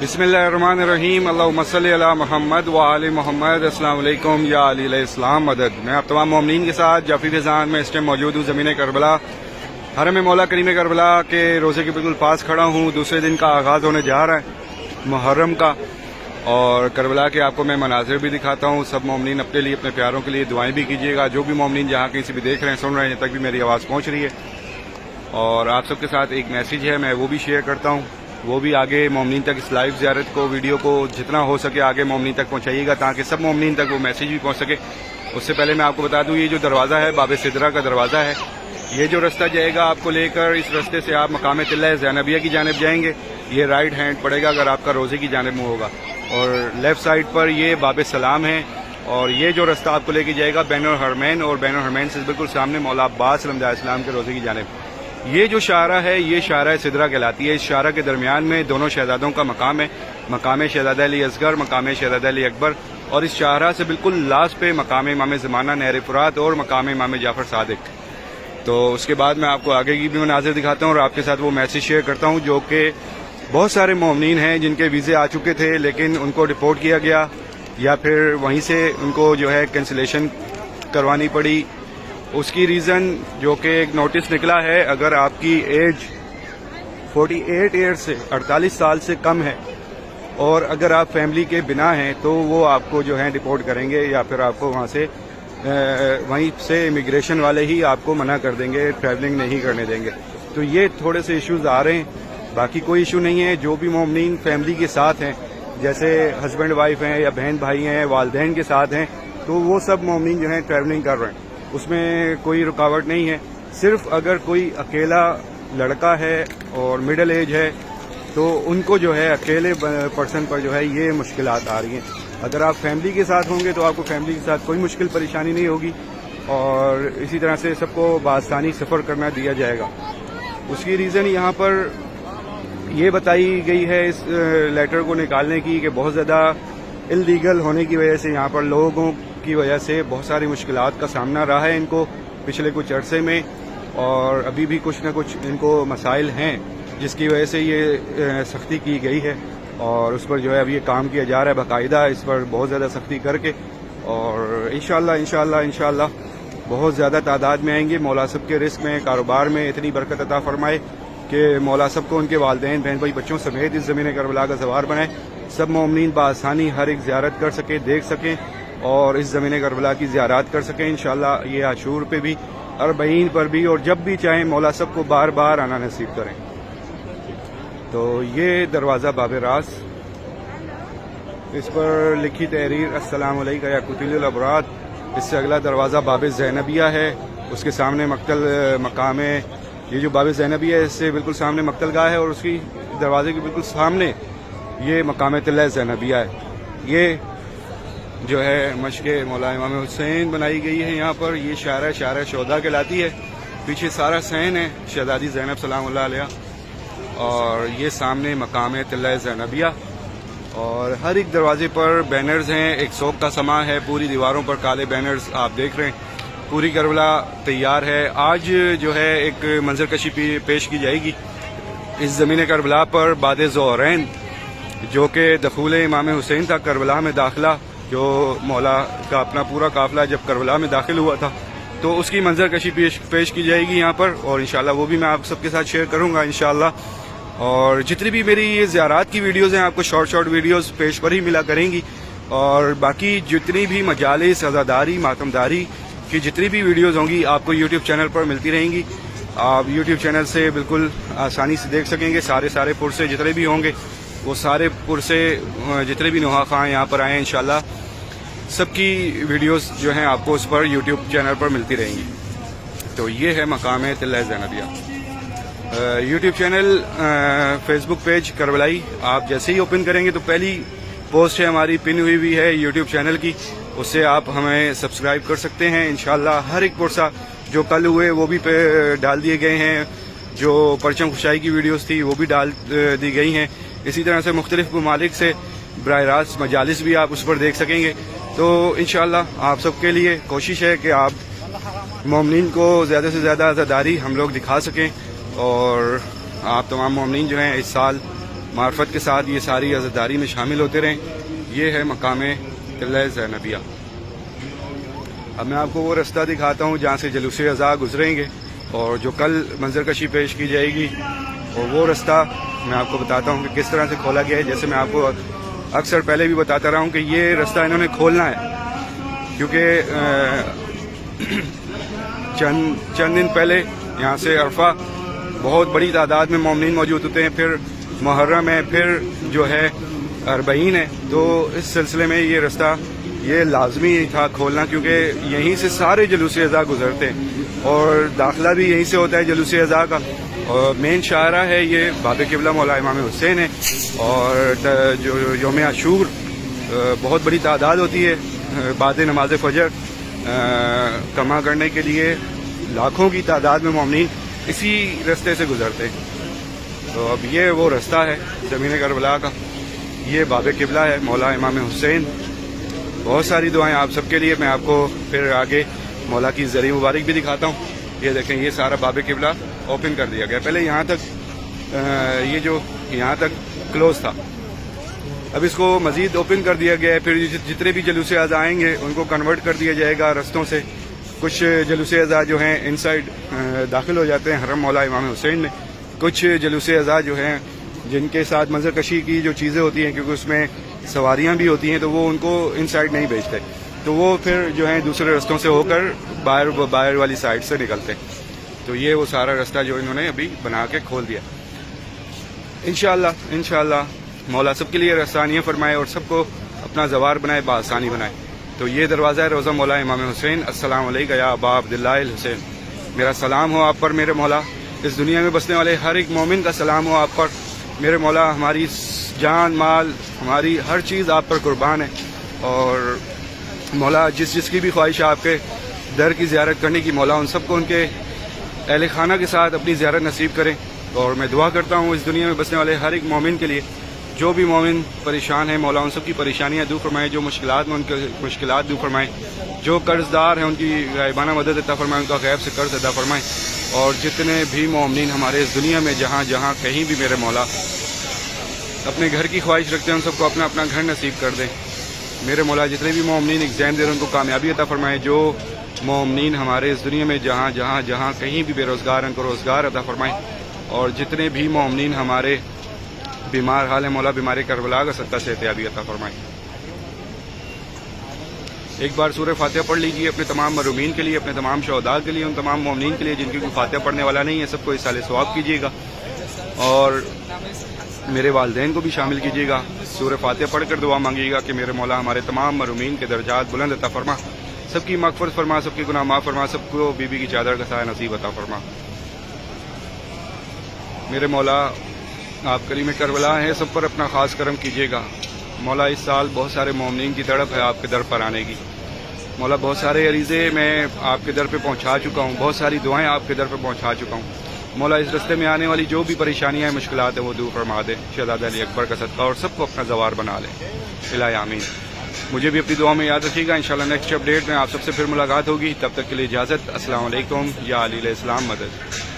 बिस्मिल्लाहिर्रहमानिर्रहीम अल्लाहुम्मा सल्ली अला मोहम्मद व आले मोहम्मद। अस्सलाम वालेकुम या अली अलैहिस्सलाम मदद। मैं आप तमाम मोमिनीन के साथ जाफी फैज़ान में इस टाइम मौजूद हूँ ज़मीन करबला, हरम मौला करीम करबला के रोज़े के बिल्कुल पास खड़ा हूँ। दूसरे दिन का आगाज़ होने जा रहा है मुहर्रम का, और करबला के आपको मैं मनाजिर भी दिखाता हूँ। सब मोमिनीन अपने लिए, अपने प्यारों के लिए दुआएं भी कीजिएगा। जो भी मोमिनीन जहाँ कहीं से भी देख रहे हैं, सुन रहे हैं, तक भी मेरी आवाज़ पहुँच रही है। और आप सबके साथ एक मैसेज है, मैं वो भी शेयर करता हूँ। वो भी आगे मोमिनीन तक इस लाइव ज़ियारत को, वीडियो को जितना हो सके आगे मोमिनीन तक पहुँचाइएगा, ताकि सब मोमिनीन तक वो मैसेज भी पहुँच सके। उससे पहले मैं आपको बता दूँ, ये जो दरवाज़ा है बाब सिदरा का दरवाज़ा है। ये जो रास्ता जाएगा आपको लेकर, इस रास्ते से आप मकाम तिल्ला ज़ैनबिया की जानिब जाएंगे। ये राइट हैंड पड़ेगा अगर आपका रोज़े की जानिब मुँह होगा, और लेफ़्ट साइड पर ये बाब सलाम है। और ये जो रास्ता आपको लेके जाएगा बैनुल हरमैन, और बैनुल हरमैन से बिल्कुल सामने मौला अब्बास अलैहिस्सलाम के रोज़े की जानिब ये जो शारा है, ये शारा सिदरा कहलाती है। इस शारा के दरमियान में दोनों शहजादों का मकाम है, मकाम शहजादा अली असगर, मकाम शहजादा अली अकबर। और इस शारा से बिल्कुल लास्ट पे मकाम इमाम ज़माना नहर फुरात और मकाम इमाम जाफ़र सादिक। तो उसके बाद मैं आपको आगे की भी मनाज़िर दिखाता हूँ और आपके साथ वो मैसेज शेयर करता हूँ, जो कि बहुत सारे मोमिनीन हैं जिनके वीज़े आ चुके थे लेकिन उनको डिपोर्ट किया गया, या फिर वहीं से उनको जो है कैंसिलेशन करवानी पड़ी। उसकी रीज़न जो कि एक नोटिस निकला है, अगर आपकी एज 48 ईयर से 48 साल से कम है और अगर आप फैमिली के बिना हैं, तो वो आपको जो है डिपोर्ट करेंगे, या फिर आपको वहाँ से वहीं से इमिग्रेशन वाले ही आपको मना कर देंगे, ट्रैवलिंग नहीं करने देंगे। तो ये थोड़े से इश्यूज आ रहे हैं, बाकी कोई इशू नहीं है। जो भी मोमिनीन फैमिली के साथ हैं, जैसे हस्बैंड वाइफ हैं या बहन भाई हैं, वालदैन के साथ हैं, तो वो सब मोमिनीन जो हैं ट्रैवलिंग कर रहे हैं, उसमें कोई रुकावट नहीं है। सिर्फ अगर कोई अकेला लड़का है और मिडिल एज है, तो उनको जो है अकेले पर्सन पर जो है ये मुश्किलात आ रही हैं। अगर आप फैमिली के साथ होंगे तो आपको फैमिली के साथ कोई मुश्किल परेशानी नहीं होगी, और इसी तरह से सबको बआसानी सफ़र करना दिया जाएगा। उसकी रीज़न यहाँ पर ये बताई गई है इस लेटर को निकालने की, कि बहुत ज़्यादा इल्लीगल होने की वजह से यहाँ पर लोगों की वजह से बहुत सारी मुश्किलात का सामना रहा है इनको पिछले कुछ अरसे में, और अभी भी कुछ न कुछ इनको मसाइल हैं जिसकी वजह से ये सख्ती की गई है। और उस पर जो है अभी ये काम किया जा रहा है बाकायदा, इस पर बहुत ज़्यादा सख्ती करके, और इंशाअल्लाह बहुत ज़्यादा तादाद में आएंगे। मौला सब के रिस्क में, कारोबार में इतनी बरकत अता फरमाए कि मौला सब को उनके वालदैन, बहन भाई, बच्चों समेत इस ज़मीन करबला का सवार बनाए। सब मोमिनीन बासानी हर एक ज़ियारत कर सकें, देख सकें, और इस ज़मीन करबला की ज़ियारत कर सकें इंशाअल्लाह। ये आशूर पे भी, अरबईन पर भी, और जब भी चाहें मौला सब को बार बार आना नसीब करें। तो ये दरवाज़ा बाब रास, इस पर लिखी तहरीर अस्सलाम अलैका या कुतिलुल अबरार। इससे अगला दरवाज़ा बाब ज़ैनबिया है, उसके सामने मक्तल मकाम है। ये जो बाब ज़ैनबिया है, इससे बिल्कुल सामने मक्तल गाह है, और उसकी दरवाजे के बिल्कुल सामने ये मकाम तिल्ला ज़ैनबिया है। ये जो है मशक़ मौला इमाम हुसैन बनाई गई है यहाँ पर। ये शारा शोदा कहलाती है। पीछे सारा सैन है शहजादी ज़ैनब सलामुल्लाह अलैहा, और ये सामने मकाम तिल्ला ज़ैनबिया। और हर एक दरवाजे पर बैनर्स हैं, एक शौक का समा है, पूरी दीवारों पर काले बैनर्स आप देख रहे हैं। पूरी करबला तैयार है। आज जो है एक मंजर कशी पेश की जाएगी इस ज़मीन करबला पर बाद ज़ोहरैन, जो कि दखूल इमाम हुसैन था करबला में दाखिला, जो मौला का अपना पूरा काफिला जब करबला में दाखिल हुआ था, तो उसकी मंजर कशी पेश की जाएगी यहाँ पर, और इंशाल्लाह वो भी मैं आप सबके साथ शेयर करूँगा इंशाल्लाह। और जितनी भी मेरी ये ज़ियारत की वीडियोज़ हैं, आपको शॉर्ट वीडियोज़ पेश पर ही मिला करेंगी, और बाकी जितनी भी मजालिस, अज़ादारी, मातमदारी की जितनी भी वीडियोज़ होंगी आपको यूट्यूब चैनल पर मिलती रहेंगी। आप यूट्यूब चैनल से बिल्कुल आसानी से देख सकेंगे। सारे पुरसे जितने भी होंगे, वो सारे पुरसे जितने भी नुहा खां यहाँ पर आए हैं, इंशाल्लाह सबकी वीडियोस जो हैं आपको उस पर यूट्यूब चैनल पर मिलती रहेंगी। तो ये है मकाम तिल्ला ज़ैनबिया। YouTube channel, Facebook page Karbalai, आप जैसे ही ओपन करेंगे तो पहली पोस्ट है हमारी पिन हुई हुई है यूट्यूब चैनल की, उससे आप हमें सब्सक्राइब कर सकते हैं इंशाल्लाह। हर एक पुरसा जो कल हुए वो भी डाल दिए गए हैं, जो परचम खुशाई की वीडियोस थी वो भी डाल दी गई हैं। इसी तरह से मुख्तलिफ ममालिक से बराह रास्त मजालिस भी आप उस पर देख सकेंगे। तो इंशाअल्लाह आप सबके लिए कोशिश है कि आप मोमिनीन को ज़्यादा से ज़्यादा आज़ादारी हम लोग दिखा सकें, और आप तमाम मोमिनीन जो हैं इस साल معرفت کے ساتھ یہ ساری عزاداری میں شامل ہوتے رہیں. یہ ہے مقام قلعہ زینبیہ. اب میں آپ کو وہ رستہ دکھاتا ہوں جہاں سے جلوس عزا گزریں گے اور جو کل منظر کشی پیش کی جائے گی، اور وہ رستہ میں آپ کو بتاتا ہوں کہ کس طرح سے کھولا گیا ہے. جیسے میں آپ کو اکثر پہلے بھی بتاتا رہا ہوں کہ یہ رستہ انہوں نے کھولنا ہے، کیونکہ چند دن پہلے یہاں سے عرفہ بہت بڑی تعداد میں مومنین موجود ہوتے ہیں، پھر محرم ہے، پھر جو ہے اربعین ہے. تو اس سلسلے میں یہ رستہ یہ لازمی تھا کھولنا، کیونکہ یہیں سے سارے جلوس عزا گزرتے ہیں اور داخلہ بھی یہیں سے ہوتا ہے جلوس عزا کا. اور مین شاہراہ ہے یہ باب قبلہ مولا امام حسین ہے. اور جو یوم عاشور بہت بڑی تعداد ہوتی ہے بعد نماز فجر کما کرنے کے لیے لاکھوں کی تعداد میں مومنین اسی رستے سے گزرتے ہیں. تو اب یہ وہ رستہ ہے زمین کربلا کا، یہ باب قبلہ ہے مولا امام حسین. بہت ساری دعائیں آپ سب کے لیے. میں آپ کو پھر آگے مولا کی زرعی مبارک بھی دکھاتا ہوں. یہ دیکھیں، یہ سارا باب قبلہ اوپن کر دیا گیا. پہلے یہاں تک یہ جو یہاں تک کلوز تھا، اب اس کو مزید اوپن کر دیا گیا ہے. پھر جتنے بھی جلوس عزا آئیں گے ان کو کنورٹ کر دیا جائے گا رستوں سے. کچھ جلوس عزا جو ہیں ان سائڈ داخل ہو جاتے ہیں حرم مولا امام حسین میں. کچھ جلوس عزا جو ہیں جن کے ساتھ منظر کشی کی جو چیزیں ہوتی ہیں، کیونکہ اس میں سواریاں بھی ہوتی ہیں، تو وہ ان کو ان سائڈ نہیں بھیجتے، تو وہ پھر جو ہیں دوسرے رستوں سے ہو کر باہر والی سائڈ سے نکلتے. تو یہ وہ سارا رستہ جو انہوں نے ابھی بنا کے کھول دیا. انشاءاللہ مولا سب کے لیے آسانیاں فرمائے اور سب کو اپنا زوار بنائے، بآسانی بنائے. تو یہ دروازہ ہے روضہ مولا امام حسین. السلام علیکم یا ابا عبداللہ الحسین. میرا سلام ہو آپ پر میرے مولا. اس دنیا میں بسنے والے ہر ایک مومن کا سلام ہو آپ پر میرے مولا. ہماری جان مال ہماری ہر چیز آپ پر قربان ہے. اور مولا جس کی بھی خواہش ہے آپ کے در کی زیارت کرنے کی، مولا ان سب کو ان کے اہل خانہ کے ساتھ اپنی زیارت نصیب کریں. اور میں دعا کرتا ہوں اس دنیا میں بسنے والے ہر ایک مومن کے لیے، جو بھی مومن پریشان ہیں مولا ان سب کی پریشانیاں دور فرمائیں، جو مشکلات میں ان کے مشکلات دور فرمائیں، جو قرض دار ہیں ان کی غائبانہ مدد عطا فرمائیں، ان کا غیب سے قرض ادا فرمائیں. اور جتنے بھی مومنین ہمارے اس دنیا میں جہاں جہاں کہیں بھی میرے مولا اپنے گھر کی خواہش رکھتے ہیں، ان سب کو اپنا اپنا گھر نصیب کر دیں میرے مولا. جتنے بھی مومنین ایگزام دے رہے ہیں ان کو کامیابی عطا فرمائیں. جو مومنین ہمارے اس دنیا میں جہاں کہیں بھی بے روزگار ہیں ان کو روزگار عطا فرمائیں. اور جتنے بھی مومنین ہمارے بیمار حال ہیں مولا بیماری کربلا کا صدقہ صحتیابی عطا فرمائیں. ایک بار سورہ فاتحہ پڑھ لیجیے اپنے تمام مرحومین کے لیے، اپنے تمام شہداء کے لیے، ان تمام مومنین کے لیے جن کی کوئی فاتحہ پڑھنے والا نہیں ہے. سب کو اصال ثواب کیجیے گا اور میرے والدین کو بھی شامل کیجیے گا. سورہ فاتحہ پڑھ کر دعا مانگیے گا کہ میرے مولا ہمارے تمام مرحومین کے درجات بلند عطا فرما، سب کی مغفرت فرما، سب کے گناہ معاف فرما، سب کو بی بی کی چادر کا سایہ نصیب عطا فرما. میرے مولا آپ کریم کربلا ہیں، سب پر اپنا خاص کرم کیجیے گا. مولا اس سال بہت سارے مومنین کی تڑپ ہے آپ کے در پر آنے کی. مولا بہت سارے عریضے میں آپ کے در پہ پہنچا چکا ہوں، بہت ساری دعائیں آپ کے در پہ پہنچا چکا ہوں. مولا اس رستے میں آنے والی جو بھی پریشانیاں ہیں مشکلات ہیں وہ دور فرما دے شہزادہ علی اکبر کا صدقہ، اور سب کو اپنا زوار بنا لیں. الہی آمین. مجھے بھی اپنی دعا میں یاد رکھیے گا. انشاءاللہ نیکسٹ اپڈیٹ میں آپ سب سے پھر ملاقات ہوگی. تب تک کے لیے اجازت. السلام علیکم. یا علی علیہ السلام مدد.